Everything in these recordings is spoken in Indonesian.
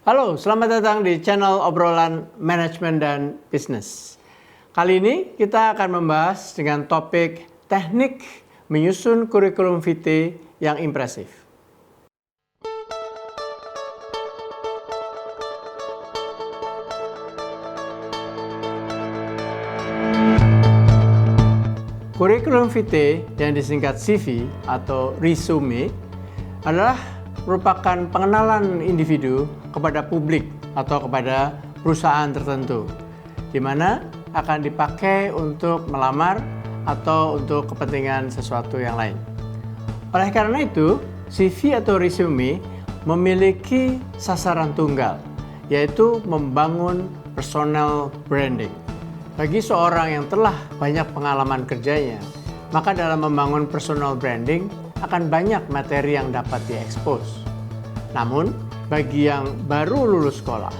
Halo, selamat datang di channel obrolan manajemen dan bisnis. Kali ini kita akan membahas dengan topik teknik menyusun kurikulum vitae yang impresif. Kurikulum vitae yang disingkat CV atau resume adalah merupakan pengenalan individu kepada publik atau kepada perusahaan tertentu, di mana akan dipakai untuk melamar atau untuk kepentingan sesuatu yang lain. Oleh karena itu, CV atau resume memiliki sasaran tunggal, yaitu membangun personal branding. Bagi seorang yang telah banyak pengalaman kerjanya, maka dalam membangun personal branding akan banyak materi yang dapat diekspos. Namun, bagi yang baru lulus sekolah,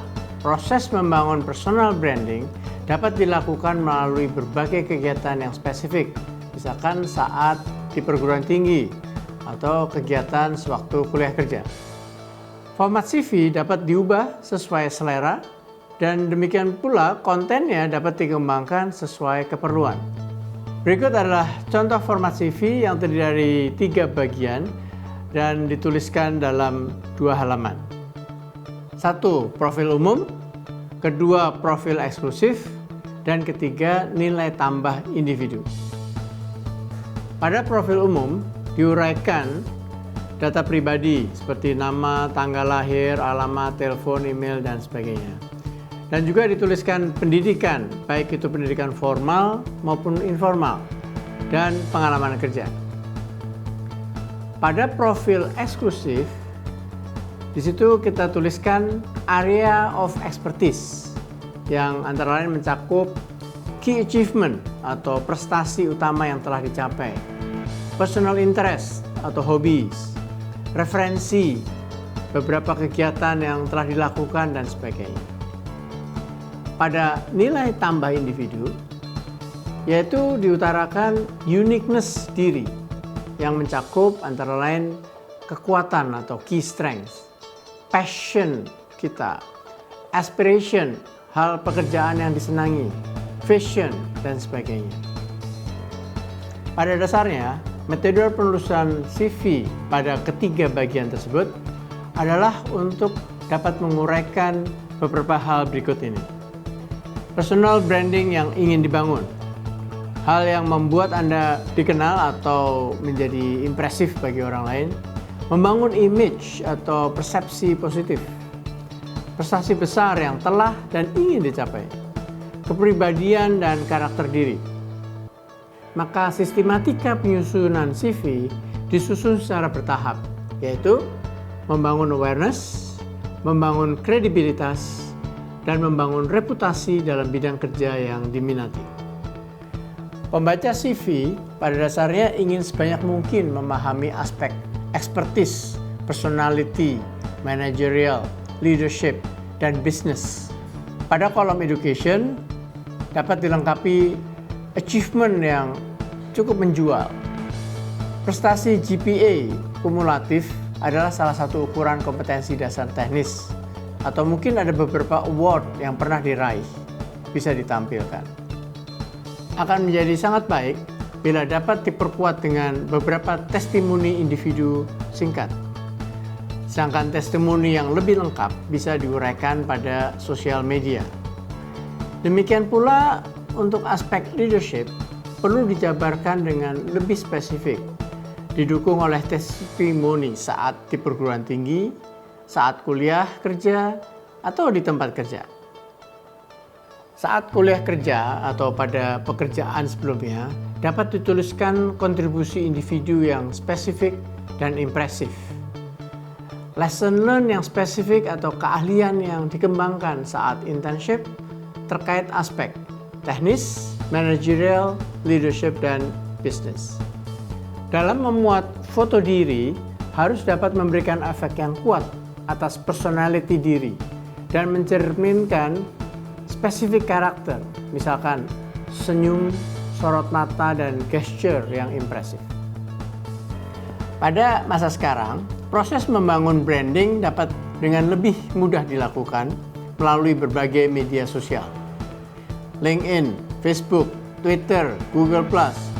proses membangun personal branding dapat dilakukan melalui berbagai kegiatan yang spesifik, misalkan saat di perguruan tinggi atau kegiatan sewaktu kuliah kerja. Format CV dapat diubah sesuai selera, dan demikian pula kontennya dapat dikembangkan sesuai keperluan. Berikut adalah contoh format CV yang terdiri dari 3 bagian dan dituliskan dalam 2 halaman. 1. Profil umum, 2. Profil eksklusif, dan 3. Nilai tambah individu. Pada profil umum diuraikan data pribadi seperti nama, tanggal lahir, alamat, telepon, email, dan sebagainya. Dan juga dituliskan pendidikan, baik itu pendidikan formal maupun informal, dan pengalaman kerja. Pada profil eksklusif, di situ kita tuliskan area of expertise, yang antara lain mencakup key achievement atau prestasi utama yang telah dicapai, personal interest atau hobbies, referensi, beberapa kegiatan yang telah dilakukan, dan sebagainya. Pada nilai tambah individu, yaitu diutarakan uniqueness diri yang mencakup antara lain kekuatan atau key strengths, passion kita, aspiration, hal pekerjaan yang disenangi, vision, dan sebagainya. Pada dasarnya, metode penulisan CV pada ketiga bagian tersebut adalah untuk dapat menguraikan beberapa hal berikut ini. Personal branding yang ingin dibangun, hal yang membuat Anda dikenal atau menjadi impresif bagi orang lain, membangun image atau persepsi positif, prestasi besar yang telah dan ingin dicapai, kepribadian dan karakter diri. Maka sistematika penyusunan CV disusun secara bertahap, yaitu membangun awareness, membangun kredibilitas, dan membangun reputasi dalam bidang kerja yang diminati. Pembaca CV pada dasarnya ingin sebanyak mungkin memahami aspek expertise, personality, managerial, leadership, dan business. Pada kolom education dapat dilengkapi achievement yang cukup menjual. Prestasi GPA kumulatif adalah salah satu ukuran kompetensi dasar teknis, atau mungkin ada beberapa award yang pernah diraih, bisa ditampilkan. Akan menjadi sangat baik bila dapat diperkuat dengan beberapa testimoni individu singkat. Sedangkan testimoni yang lebih lengkap bisa diuraikan pada sosial media. Demikian pula untuk aspek leadership perlu dijabarkan dengan lebih spesifik, didukung oleh testimoni saat di perguruan tinggi, saat kuliah kerja, atau di tempat kerja. Saat kuliah kerja atau pada pekerjaan sebelumnya, dapat dituliskan kontribusi individu yang spesifik dan impresif. Lesson learn yang spesifik atau keahlian yang dikembangkan saat internship terkait aspek teknis, managerial, leadership, dan bisnis. Dalam memuat foto diri, harus dapat memberikan efek yang kuat atas personality diri dan mencerminkan spesifik karakter, misalkan senyum, sorot mata, dan gesture yang impresif. Pada masa sekarang, proses membangun branding dapat dengan lebih mudah dilakukan melalui berbagai media sosial. LinkedIn, Facebook, Twitter, Google+,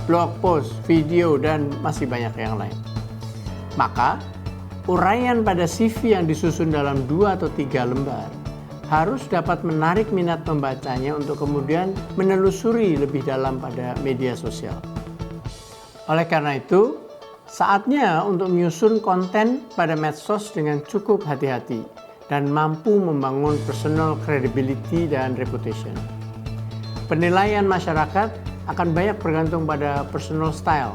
blog post, video, dan masih banyak yang lain. Maka, uraian pada CV yang disusun dalam 2 atau 3 lembar harus dapat menarik minat pembacanya untuk kemudian menelusuri lebih dalam pada media sosial. Oleh karena itu, saatnya untuk menyusun konten pada medsos dengan cukup hati-hati dan mampu membangun personal credibility dan reputation. Penilaian masyarakat akan banyak bergantung pada personal style,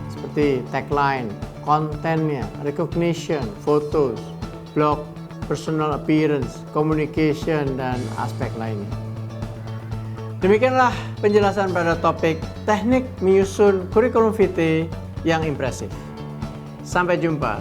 seperti tagline, kontennya, recognition, photos, blog, personal appearance, communication, dan aspek lainnya. Demikianlah penjelasan pada topik teknik menyusun kurikulum vitae yang impresif. Sampai jumpa.